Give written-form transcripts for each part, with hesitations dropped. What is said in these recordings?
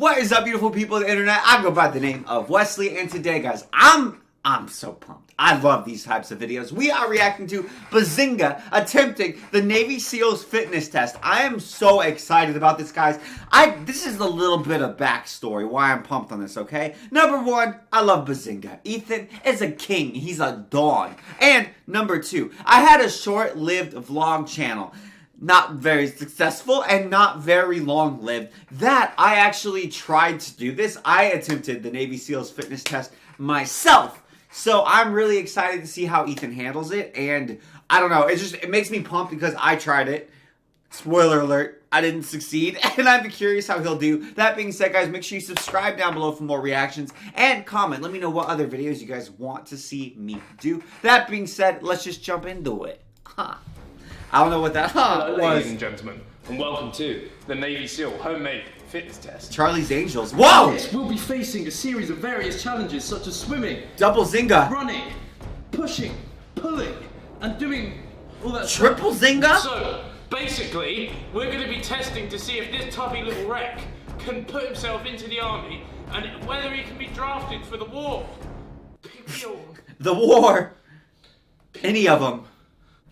What is up, beautiful people of the internet? I go by the name of Wesley, and today, guys, I'm so pumped. I love these types of videos. We are reacting to Behzinga attempting the Navy SEALs fitness test. I am so excited about this, guys. This is a little bit of backstory why I'm pumped on this, okay? Number one, I love Behzinga. Ethan is a king. He's a dog. And number two, I had a short-lived vlog channel. Not very successful and not very long-lived. That I actually tried to do this. I attempted the Navy SEALs fitness test myself. So I'm really excited to see how Ethan handles it. And I don't know, it makes me pumped because I tried it. Spoiler alert, I didn't succeed. And I'm curious how he'll do. That being said, guys, make sure you subscribe down below for more reactions. And comment, let me know what other videos you guys want to see me do. That being said, let's just jump into it. I don't know what that Hello, was. ladies and gentlemen, and welcome to the Navy SEAL homemade fitness test. Charlie's Angels. Whoa! We'll be facing a series of various challenges such as swimming, Double Zinga. running, pushing, pulling, and doing all that Triple Zinga? So, basically, we're going to be testing to see if this tubby little wreck can put himself into the army and whether he can be drafted for the war. The war. Any of them.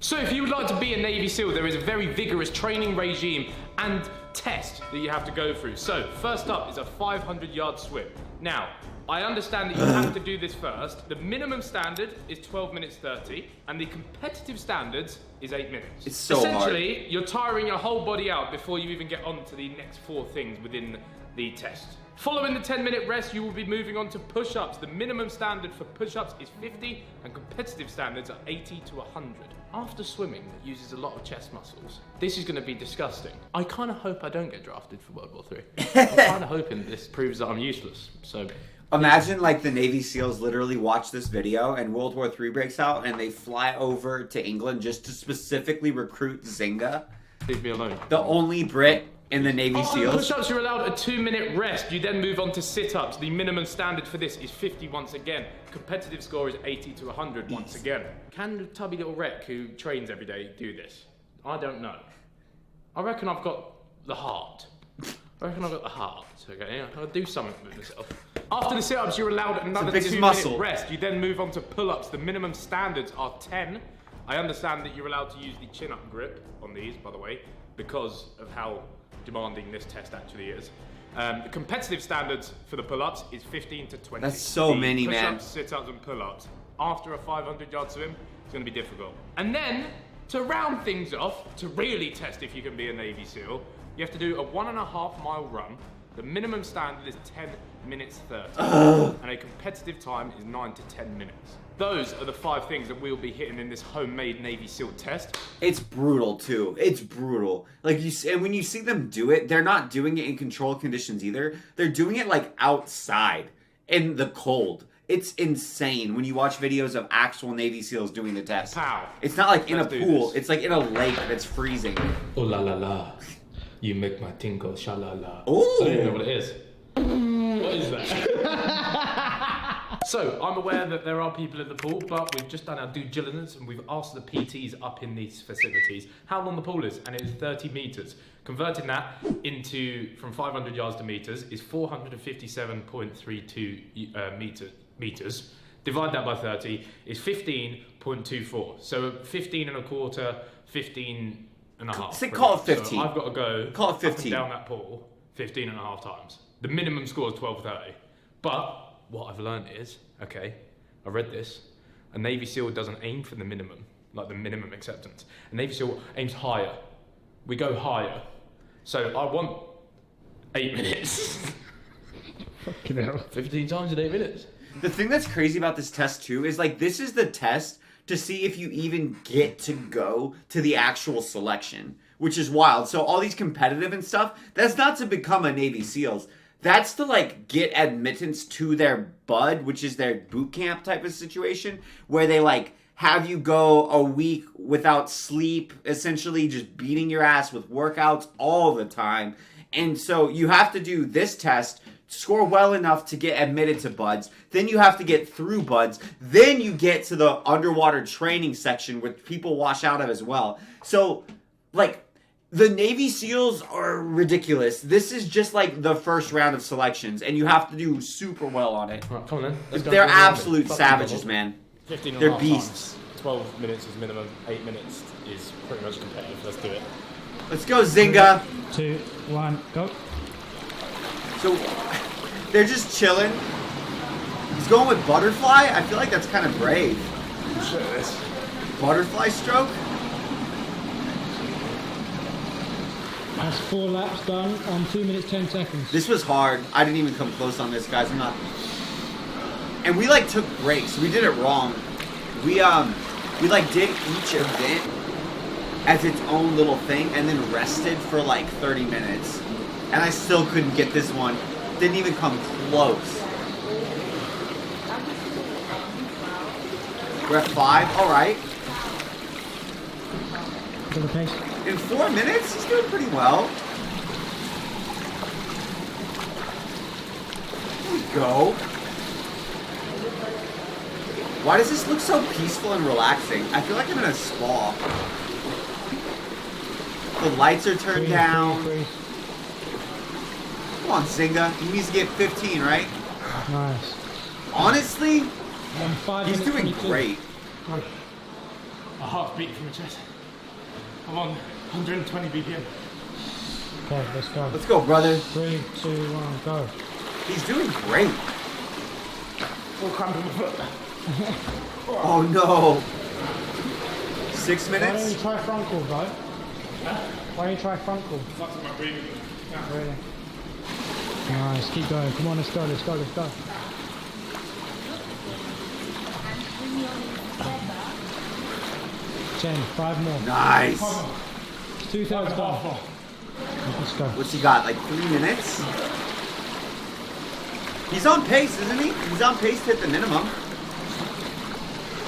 So if you would like to be a Navy SEAL, there is a very vigorous training regime and test that you have to go through. So first up is a 500-yard swim. Now, I understand that you have to do this first. The minimum standard is 12 minutes 30, and the competitive standards is 8 minutes. It's so hard. Essentially, you're tiring your whole body out before you even get on to the next 4 things within the test. Following the 10-minute rest, you will be moving on to push-ups. The minimum standard for push-ups is 50, and competitive standards are 80 to 100. After swimming, that uses a lot of chest muscles. This is going to be disgusting. I kind of hope I don't get drafted for World War III. I'm kind of hoping this proves that I'm useless. So, imagine like the Navy SEALs literally watch this video and World War III breaks out and they fly over to England just to specifically recruit Zinga. leave me alone. The only Brit in the Navy After SEAls. push-ups, you're allowed a 2-minute rest. You then move on to sit-ups. The minimum standard for this is 50 once again. Competitive score is 80 to 100 once again. Can the tubby little wreck who trains every day do this? I don't know. I reckon I've got the heart. Okay? I'll do something with myself. After the sit-ups, you're allowed another 2-minute rest. You then move on to pull-ups. The minimum standards are 10. I understand that you're allowed to use the chin-up grip on these, by the way, because of how demanding this test actually is. The competitive standards for the pull-ups is 15 to 20. That's so many, man. Push-ups, sit-ups, and pull-ups. After a 500-yard swim, it's going to be difficult. And then, to round things off, to really test if you can be a Navy SEAL, you have to do a 1.5-mile run. The minimum standard is 10 minutes 30. And a competitive time is 9 to 10 minutes. Those are the 5 things that we'll be hitting in this homemade Navy SEAL test. It's brutal too. It's brutal. Like and when you see them do it, they're not doing it in controlled conditions either. They're doing it like outside in the cold. It's insane when you watch videos of actual Navy SEAls doing the test. Pow. It's not like in a Let's do pool. this. It's like in a lake that's freezing. Oh la la la. You make my tingle sha la la. Ooh. I don't even know what it is. What is that? So, I'm aware that there are people in the pool, but we've just done our due diligence and we've asked the PTs up in these facilities how long the pool is, and it is 30 metres. Converting that from 500 yards to metres is 457.32 metres. Divide that by 30 is 15.24. So 15 and a quarter, 15 and a half. Say call it 15. So I've got to go call it 15. up and down that pool 15 and a half times. The minimum score is 12:30. But what I've learned is, okay, I read this, a Navy SEAL doesn't aim for the minimum, like the minimum acceptance. A Navy SEAL aims higher. We go higher. So I want 8 minutes. Fucking hell. 15 times in 8 minutes. The thing that's crazy about this test too is like this is the test to see if you even get to go to the actual selection, which is wild. So all these competitive and stuff, that's not to become a Navy SEALs. That's to like get admittance to their BUD, which is their boot camp type of situation, where they like have you go a week without sleep, essentially just beating your ass with workouts all the time. And so you have to do this test, score well enough to get admitted to BUDs. Then you have to get through BUDs. Then you get to the underwater training section, which people wash out of as well. So, like, The Navy SEALs are ridiculous. This is just like the first round of selections, and you have to do super well on it. Right, come on then. Let's go They're for a round. absolute Fucking savages, double. man. 15 and They're a half beasts. times. 12 minutes is minimum. 8 minutes is pretty much competitive. Let's do it. Let's go, Zinga. 2, 1, go. So they're just chilling. He's going with butterfly. I feel like that's kind of brave. Butterfly stroke. That's 4 laps done on 2 minutes 10 seconds. This was hard. I didn't even come close on this, guys. I'm not. And we like took breaks. We did it wrong. We like did each event as its own little thing and then rested for like 30 minutes. And I still couldn't get this one. Didn't even come close. We're at 5. All right. To the pace. In 4 minutes, he's doing pretty well. There we go. Why does this look so peaceful and relaxing? I feel like I'm in a spa. The lights are turned down. Come on, Zinga. He needs to get 15, right? Nice. Honestly, And 5 he's minutes doing 22. great. A heart's beating from my chest. I'm on 120 BPM. Okay, let's go. Let's go, brother. 3, 2, 1, go. He's doing great. All cramped in my foot. Oh, no. 6 Why don't you minutes? try front call, bro? Why don't you try front call? Fucks with my breathing. Really? Nice, keep going. Come on, let's go, let's go, let's go. Ten, 5 more. Nice. 2/3 done. Let's go. What's he got? Like 3 minutes? He's on pace, isn't he? He's on pace to hit the minimum.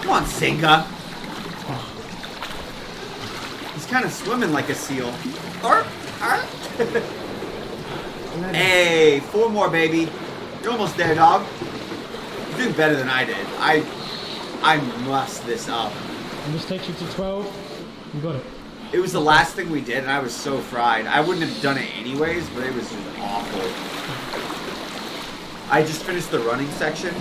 Come on, Zinga. He's kind of swimming like a seal. Arr, arr. Hey, 4 more, baby. You're almost there, dog. You're doing better than I did. I must this up. And this takes you to 12. You got it. It was the last thing we did, and I was so fried. I wouldn't have done it anyways, but it was just awful. I just finished the running section,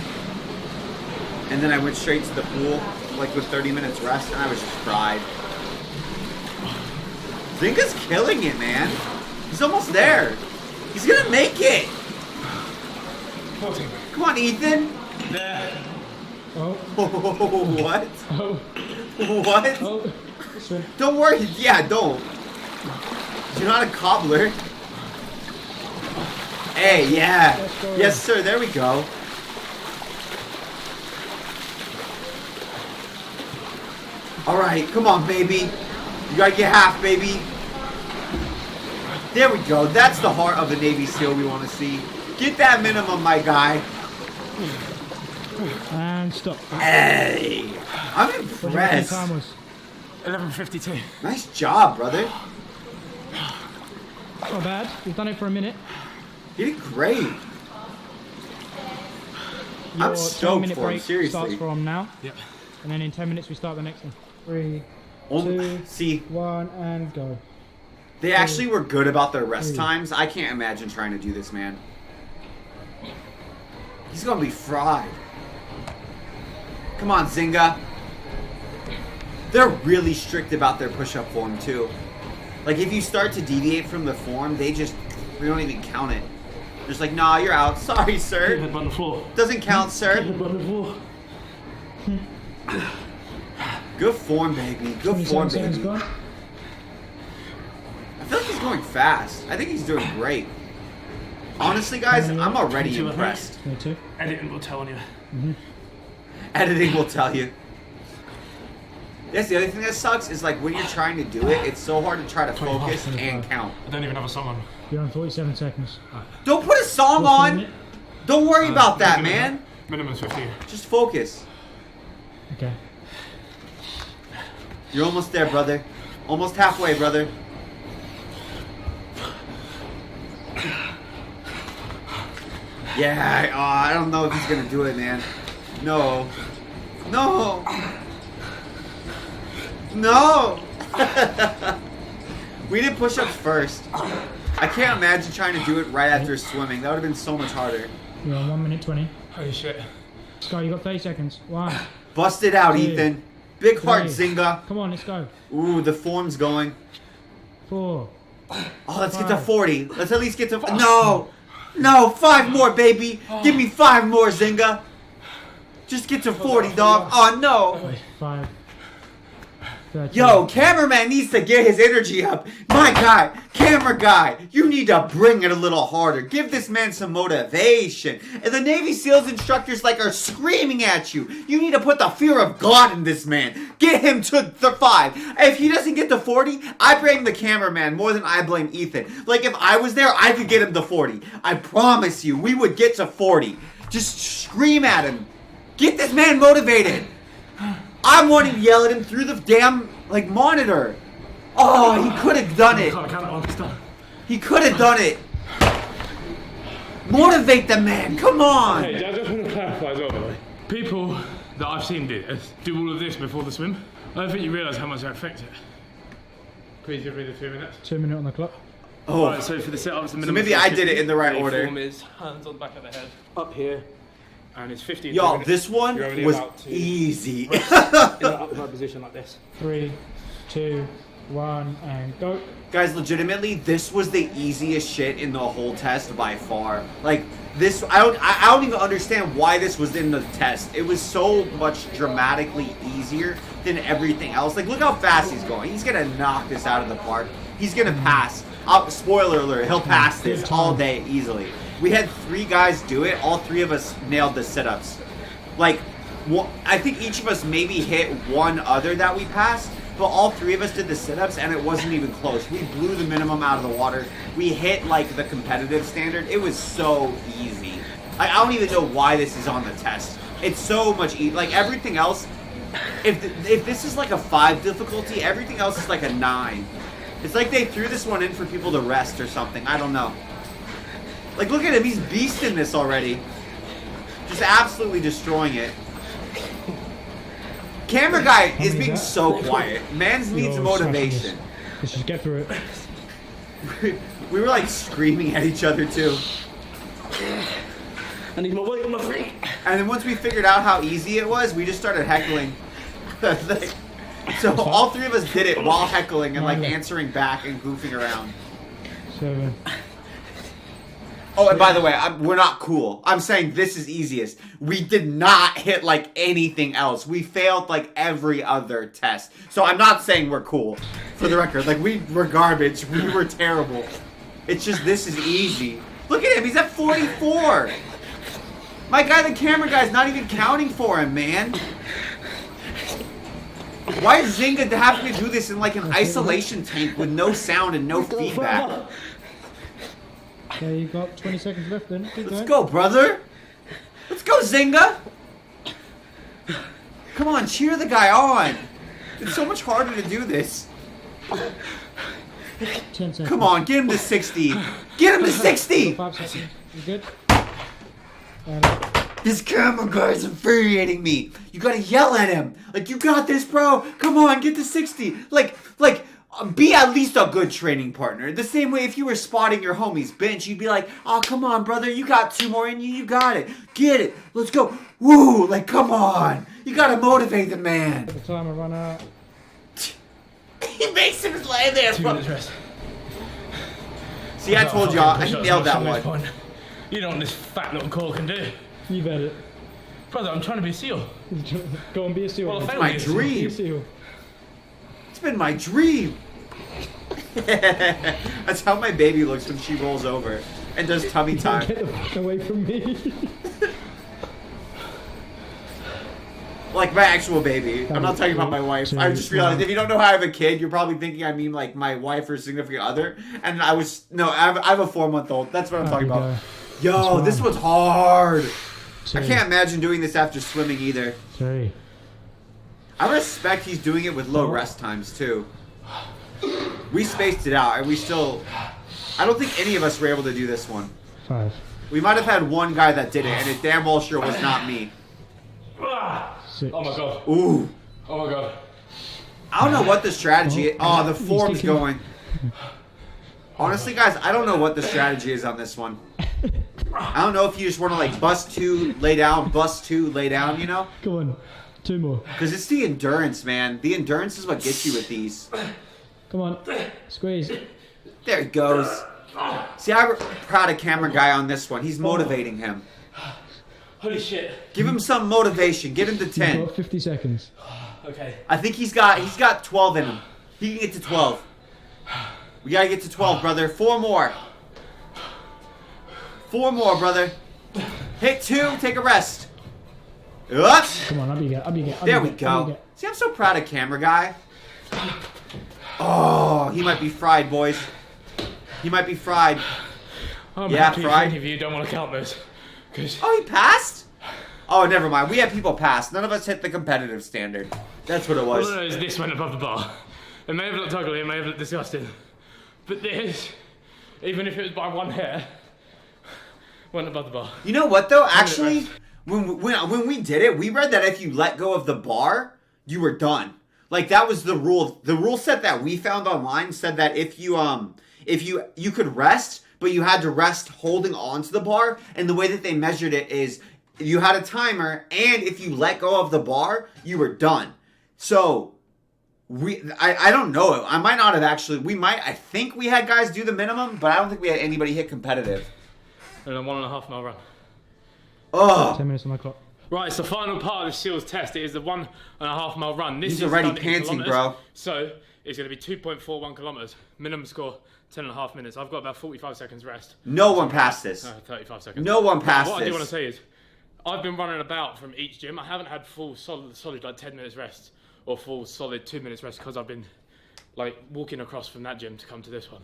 and then I went straight to the pool, like with 30 minutes rest, and I was just fried. Zinga's killing it, man. He's almost there. He's gonna make it. 14. Come on, Ethan. There. Oh, What? oh, What? oh. Swim. Don't worry. Yeah, don't. You're not a cobbler. Hey, yeah. Let's go. Yes, sir. There we go. All right, come on, baby. You gotta get half, baby. There we go. That's the heart of a Navy SEAL we want to see. Get that minimum, my guy. And stop. Hey, I'm What do you reckon impressed. time was? 11:52. Nice job, brother. Not bad. You've done it for a minute. You did great. I'm Your stoked 10-minute for him, break seriously. starts from now. Yep. And then in 10 minutes we start the next one. 3, See, 1, and go. they actually were good about their rest times. I can't imagine trying to do this, man. He's gonna be fried. Come on, Zinga. They're really strict about their push-up form, too. Like, if you start to deviate from the form, they don't even count it. They're just like, nah, you're out. Sorry, sir. Head on the floor. Doesn't count, sir. Head on the floor. Good form, baby. Good 27 form, seconds baby. gone. I feel like he's going fast. I think he's doing great. Honestly, guys, I'm already impressed. 22. Editing will tell you. Editing will tell you. That's the other thing that sucks is like when you're trying to do it, it's so hard to try to focus and count. I don't even have a song on. You're on 47 seconds. Don't put a song What's the on. minute? Don't worry about that, man. Minimum's 50. Just focus. Okay. You're almost there, brother. Almost halfway, brother. Yeah, I don't know if he's gonna do it, man. No. No. No. We did push-ups first. I can't imagine trying to do it right after swimming. That would have been so much harder. You're on 1 minute 20. Holy shit. Sky, you got 30 seconds. 1. Bust it out, 2, Ethan. Big heart, 3. Zinga. Come on, let's go. Ooh, the form's going. 4. Oh, let's get to 5. 40. Let's at least get to... No! No, 5 more, baby. Give me 5 more, Zinga. Just get to 40, dog. Oh, no. 5. 13. Yo, cameraman needs to get his energy up. My guy, camera guy, you need to bring it a little harder. Give this man some motivation. And the Navy SEALs instructors like are screaming at you. You need to put the fear of God in this man. Get him to the 5. If he doesn't get to 40, I blame the cameraman more than I blame Ethan. Like if I was there, I could get him to 40. I promise you, we would get to 40. Just scream at him. Get this man motivated. I'm wanting to yell at him through the damn, like, monitor. Oh, he could have done it. He could have done it. Motivate the man. Come on. Hey, I just want to clarify as well, by the way. People that I've seen do all of this before the swim. I don't think you realise how much that affects it. Please give me the 2 minutes. 2 minutes on the clock. Oh, Right, so for the sit-ups, the so minimum. maybe I did it in the right order. Form is hands on the back of the head, up here, and it's 50. Y'all, this one You're only was about to easy. in an upright position like this. 3, 2, 1, and go. Guys, legitimately, this was the easiest shit in the whole test by far. Like, this, I don't even understand why this was in the test. It was so much dramatically easier than everything else. Like, look how fast he's going. He's gonna knock this out of the park. He's gonna pass. Spoiler alert, he'll pass this all day easily. We had 3 guys do it. All 3 of us nailed the sit-ups. Like, I think each of us maybe hit one other that we passed, but all 3 of us did the sit-ups, and it wasn't even close. We blew the minimum out of the water. We hit, like, the competitive standard. It was so easy. I don't even know why this is on the test. It's so much easy. Like, everything else, if this is like a 5 difficulty, everything else is like a 9. It's like they threw this one in for people to rest or something. I don't know. Like, look at him. He's beasting this already. Just absolutely destroying it. Camera guy is being so quiet. Mans needs motivation. Let's just get through it. We were, like, screaming at each other, too. I need my weight on my feet. And then once we figured out how easy it was, we just started heckling. So all 3 of us did it while heckling and, like, answering back and goofing around. 7. Oh, and by the way, we're not cool. I'm saying this is easiest. We did not hit, like, anything else. We failed, like, every other test. So I'm not saying we're cool, for the record. Like, we were garbage. We were terrible. It's just this is easy. Look at him. He's at 44. My guy, the camera guy's not even counting for him, man. Why is Zinga having to do this in, like, an isolation tank with no sound and no feedback? Okay, you got 20 seconds left then. Let's go, brother. Let's go, Zinga. Come on, cheer the guy on. It's so much harder to do this. 10 seconds. Come on, get him to 60. Get him to 60. 5 seconds. You good? This camera guy's infuriating me. You gotta yell at him. Like, you got this, bro. Come on, get to 60. Like, be at least a good training partner. The same way if you were spotting your homie's bench, you'd be like, oh, come on, brother. You got 2 more in you. You got it. Get it. Let's go. Woo. Like, come on. You gotta motivate the man. By the time I run out. He makes him lay there. 2 minutes rest. See, I told y'all. I nailed that one. You know what this fat little core can do. You bet it. Brother, I'm trying to be a SEAL. Go and be a SEAL. Well, It's my Be a dream. SEAL. It's been my dream. That's how my baby looks when she rolls over and does tummy time. Get the fuck away from me. Like my actual baby. I'm not talking about my wife. I just realized if you don't know how I have a kid, you're probably thinking I mean like my wife or significant other. And I have a 4-month-old. That's what I'm talking about. Yo, this one's hard. 2, I can't imagine doing this after swimming either. 3. I respect he's doing it with low rest times too. We spaced it out and we still... I don't think any of us were able to do this one. 5. We might have had one guy that did it and it damn well sure was not me. 6. Oh my god. Ooh. Oh my god. I don't know what the strategy is. Oh, the form's going. Honestly, guys, I don't know what the strategy is on this one. I don't know if you just want to like bust 2, lay down, bust 2, lay down, you know? Come on. 2 more. Because it's the endurance, man. The endurance is what gets you with these. Come on. Squeeze. There it goes. See, I'm proud of camera guy on this one. He's motivating him. Holy shit. Give him some motivation. Get him to 10. You've got 50 seconds. Okay. I think he's got 12 in him. He can get to 12. We gotta get to 12, brother. 4 more. 4 more, brother. Hit 2, take a rest. Up. Come on, up you get. There we go. See, I'm so proud of camera guy. Oh, he might be fried, boys. He might be fried. I'm Yeah, happy fried. if any of you don't want to count those. Oh, he passed? Oh, never mind. We had people pass. None of us hit the competitive standard. That's what it was. All I know is this went above the bar. It may have looked ugly, it may have looked disgusting. But this, even if it was by 1 hair, went above the bar. You know what, though? Actually, when we did it, we read that if you let go of the bar, you were done. Like, that was the rule. The rule set that we found online said that if you could rest, but you had to rest holding on to the bar, and the way that they measured it is you had a timer, and if you let go of the bar, you were done. So, I don't know. I might not have actually, I think we had guys do the minimum, but I don't think we had anybody hit competitive. And a 1.5 mile run. Oh. 10 minutes on my clock. Right, it's the final part of the SEALs test. It is the 1.5 mile run. This He's is already done in panting, kilometers. bro. So, it's going to be 2.41 kilometers. Minimum score, 10.5 minutes. I've got about 45 seconds rest. No one passed this. 35 seconds. No one passed What this. I do want to say is, I've been running about from each gym. I haven't had full solid like 10 minutes rest or full solid 2 minutes rest because I've been like walking across from that gym to come to this one.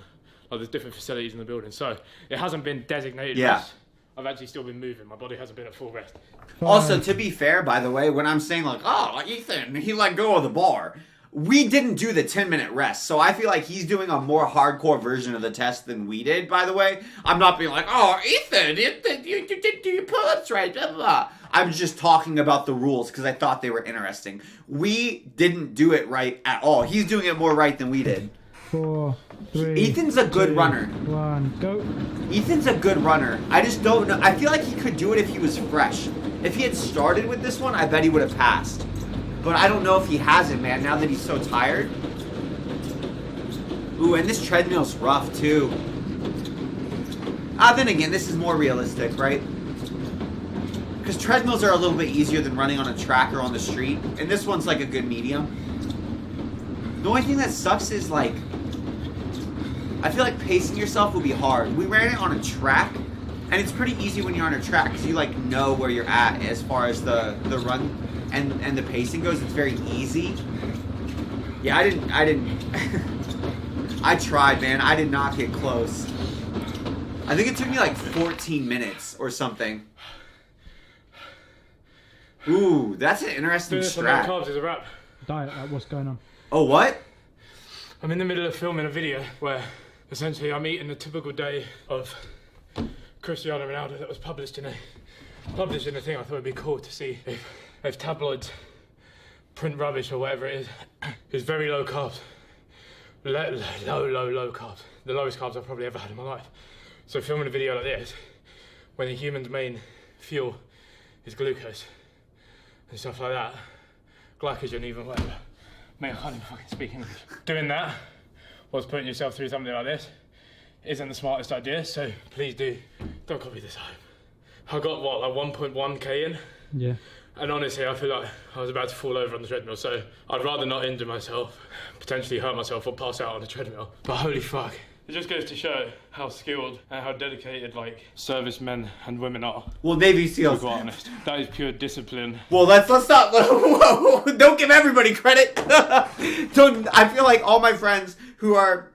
Like there's different facilities in the building, so it hasn't been designated rest. I've actually still been moving. My body hasn't been at full rest. Also, to be fair, by the way, when I'm saying like, oh, Ethan, he let go of the bar, we didn't do the 10-minute rest. So I feel like he's doing a more hardcore version of the test than we did, by the way. I'm not being like, oh, Ethan, you did do your pull-ups right, blah, blah, blah. I'm just talking about the rules because I thought they were interesting. We didn't do it right at all. He's doing it more right than we did. 4, 3. Ethan's a good 2, runner. 1, go. Ethan's a good runner. I just don't know. I feel like he could do it if he was fresh. If he had started with this one, I bet he would have passed. But I don't know if he hasn't, man, now that he's so tired. Ooh, and this treadmill's rough, too. Then again, this is more realistic, right? Because treadmills are a little bit easier than running on a track or on the street. And this one's like a good medium. The only thing that sucks is, like, I feel like pacing yourself will be hard. We ran it on a track, and it's pretty easy when you're on a track because you, like, know where you're at as far as the run and the pacing goes. It's very easy. Yeah, I didn't I tried, man. I did not get close. I think it took me like 14 minutes or something. Ooh, that's an interesting strat. Carbs is a wrap. Diet, what's going on? Oh, what? I'm in the middle of filming a video where essentially I'm eating a typical day of Cristiano Ronaldo that was published in a thing. I thought it'd be cool to see if tabloids print rubbish or whatever it is. It's very low carbs. Low carbs. The lowest carbs I've probably ever had in my life. So filming a video like this, when the human's main fuel is glucose and stuff like that, glycogen even, whatever. Mate, I can't even fucking speak English. Doing that, whilst putting yourself through something like this, isn't the smartest idea, so please don't copy this home. I got, what, like 1.1k in? Yeah. And honestly, I feel like I was about to fall over on the treadmill, so I'd rather not injure myself, potentially hurt myself or pass out on the treadmill. But holy fuck. It just goes to show how skilled and how dedicated, like, servicemen and women are. Well, Navy SEALs. To be quite honest. That is pure discipline. Well, let's stop. Whoa, don't give everybody credit. I feel like all my friends who are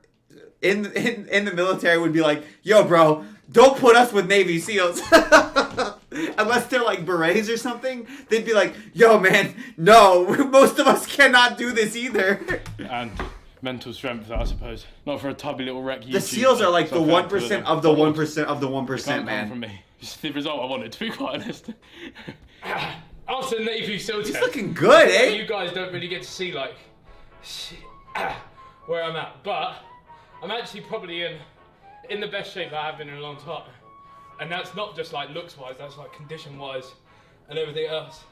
in the military would be like, yo, bro, don't put us with Navy SEALs. Unless they're like berets or something, they'd be like, yo, man, no, most of us cannot do this either. And mental strength, I suppose. Not for a tubby little wreck. The SEALs are like the 1% of the 1% of the 1%, man. From me. It's the result I wanted, to be quite honest. After the Navy SEAL test, He's looking good, eh? You guys don't really get to see, like, where I'm at. But I'm actually probably in the best shape I have been in a long time. And that's not just like looks wise, that's like condition wise and everything else.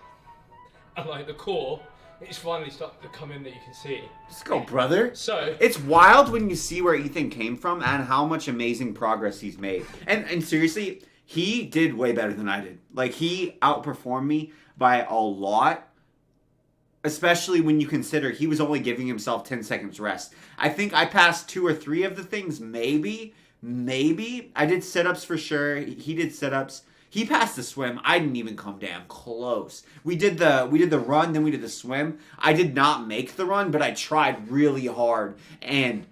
And like the core, it's finally starting to come in that you can see. Let's go, brother. So it's wild when you see where Ethan came from and how much amazing progress he's made. And seriously, he did way better than I did. Like, he outperformed me by a lot. Especially when you consider he was only giving himself 10 seconds rest. I think I passed 2 or 3 of the things, maybe. I did sit-ups for sure. He did sit-ups. He passed the swim. I didn't even come damn close. We did the run, then we did the swim. I did not make the run, but I tried really hard. And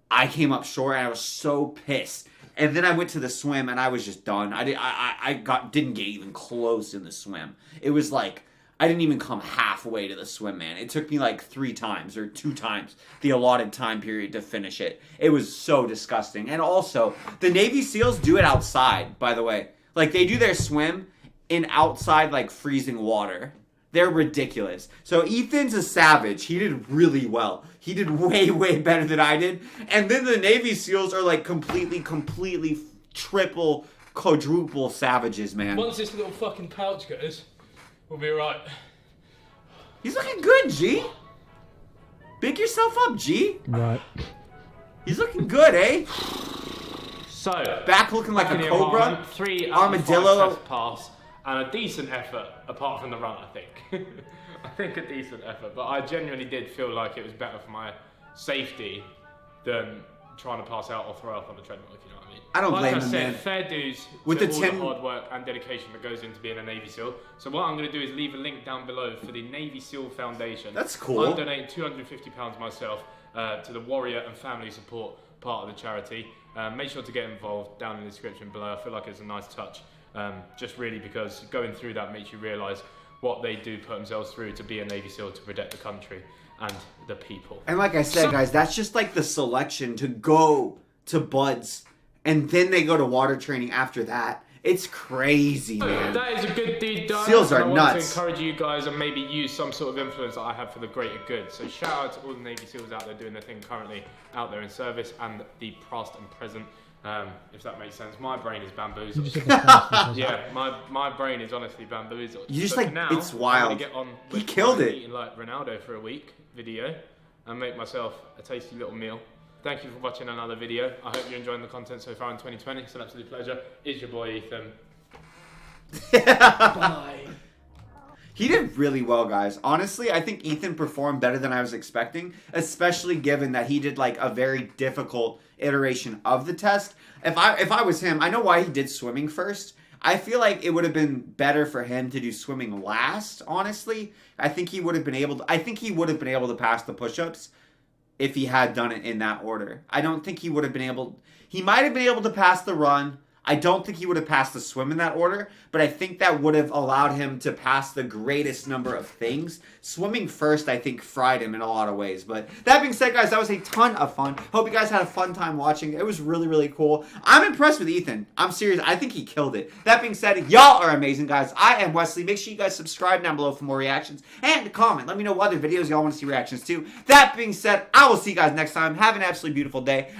I came up short, and I was so pissed. And then I went to the swim, and I was just done. Didn't get even close in the swim. It was like, I didn't even come halfway to the swim, man. It took me like 3 times or 2 times the allotted time period to finish it. It was so disgusting. And also, the Navy SEALs do it outside, by the way. Like, they do their swim in outside, like, freezing water. They're ridiculous. So Ethan's a savage. He did really well. He did way, way better than I did. And then the Navy SEALs are, like, completely, triple, quadruple savages, man. once this little fucking pouch goes, we'll be right. He's looking good, G. Big yourself up, G. Right. He's looking good, eh? So, Back looking like a cobra. 3 armadillo. tests pass, and a decent effort, apart from the run, I think. I think a decent effort, but I genuinely did feel like it was better for my safety than trying to pass out or throw up on the treadmill, if you know what I mean. I don't blame him, Like I said, man. fair dues With to the all 10 the hard work and dedication that goes into being a Navy SEAL. So what I'm going to do is leave a link down below for the Navy SEAL Foundation. That's cool. I'm donating £250 myself to the Warrior and Family Support part of the charity. Make sure to get involved down in the description below. I feel like it's a nice touch, just really because going through that makes you realise what they do put themselves through to be a Navy SEAL to protect the country and the people. And like I said, guys, that's just like the selection to go to buds, and then they go to water training after that. It's crazy, man. That is a good deed done. SEALs are and I nuts. want to encourage you guys and maybe use some sort of influence that I have for the greater good. So shout out to all the Navy SEALs out there doing their thing currently out there in service, and the past and present, if that makes sense. My brain is bamboozled. Yeah, my brain is honestly bamboozled. You just But like, now, it's I'm wild. gonna get on He with killed my it. Eating like Ronaldo for a week video and make myself a tasty little meal. Thank you for watching another video. I hope you're enjoying the content so far in 2020. It's an absolute pleasure. It's your boy Ethan. Bye. He did really well, guys. Honestly, I think Ethan performed better than I was expecting, especially given that he did like a very difficult iteration of the test. If I was him, I know why he did swimming first. I feel like it would have been better for him to do swimming last, honestly. I think he would have been able to pass the push-ups if he had done it in that order. I don't think he would have been able... He might have been able to pass the run. I don't think he would have passed the swim in that order, but I think that would have allowed him to pass the greatest number of things. Swimming first, I think, fried him in a lot of ways. But that being said, guys, that was a ton of fun. Hope you guys had a fun time watching. It was really, really cool. I'm impressed with Ethan. I'm serious. I think he killed it. That being said, y'all are amazing, guys. I am Wesley. Make sure you guys subscribe down below for more reactions and comment. Let me know what other videos y'all want to see reactions to. That being said, I will see you guys next time. Have an absolutely beautiful day.